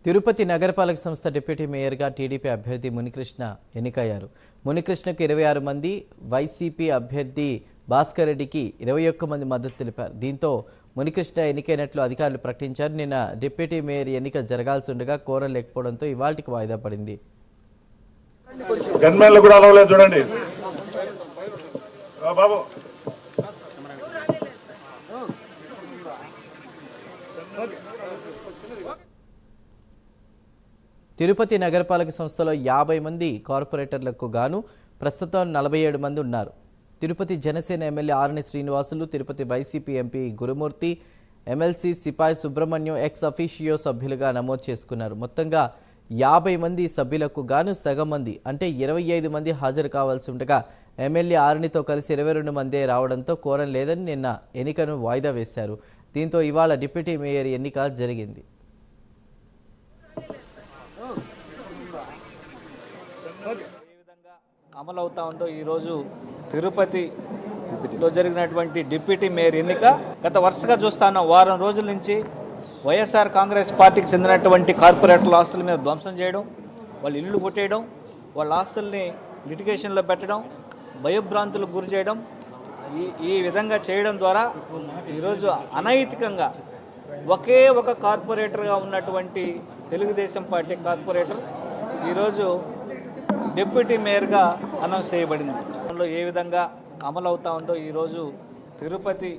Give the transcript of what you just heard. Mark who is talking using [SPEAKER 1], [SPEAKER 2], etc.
[SPEAKER 1] తిరుపతి నగరపాలక సంస్థ డిప్యూటీ మేయర్గా టీడీపీ అభ్యర్థి మునికృష్ణ ఎన్నికయ్యారు. మునికృష్ణకు 26 మంది, వైసీపీ అభ్యర్థి భాస్కర్ రెడ్డికి 21 మంది మద్దతు తెలిపారు. దీంతో మునికృష్ణ ఎన్నికైనట్లు అధికారులు ప్రకటించారు. నిన్న డిప్యూటీ మేయర్ ఎన్నిక జరగాల్సి ఉండగా కోరం లేకపోవడంతో ఇవాళకి వాయిదా పడింది. తిరుపతి నగరపాలక సంస్థలో 50 మంది కార్పొరేటర్లకు గాను ప్రస్తుతం 47 మంది ఉన్నారు. Tirupati Janasena MLA Arani Srinivasulu, Tirupati YCP MP Gurumurthy, MLC Sipai Subrahmanyam ex officio సభ్యులుగా నమోదు చేసుకున్నారు. మొత్తంగా 50 మంది సభ్యులకు గాను సగం మంది అంటే 25 మంది హాజరు కావాల్సి ఉండగా ఎమ్మెల్యే ఆర్నితో కలిసి 22 మందే రావడంతో కోరం లేదని నిన్న ఎన్నికను వాయిదా వేశారు. దీంతో ఇవాళ డిప్యూటీ మేయర్ ఎన్నిక జరిగింది.
[SPEAKER 2] అమలవుతా ఉందో ఈరోజు తిరుపతిలో జరిగినటువంటి డిప్యూటీ మేయర్ ఎన్నిక గత వరుసగా చూస్తాను. వారం రోజుల నుంచి వైఎస్ఆర్ కాంగ్రెస్ పార్టీకి చెందినటువంటి కార్పొరేటర్ల ఆస్తుల మీద ధ్వంసం చేయడం, వాళ్ళ ఇల్లు కొట్టేయడం, వాళ్ళ ఆస్తుల్ని లిటిగేషన్లో పెట్టడం, భయభ్రాంతులకు గురి చేయడం, ఈ విధంగా చేయడం ద్వారా ఈరోజు అనైతికంగా ఒకే ఒక కార్పొరేటర్గా ఉన్నటువంటి తెలుగుదేశం పార్టీ కార్పొరేటర్ ఈరోజు డిప్యూటీ మేయర్గా అనౌన్స్ చేయబడింది. ఏ విధంగా అమలు అవుతా ఉందో ఈరోజు తిరుపతి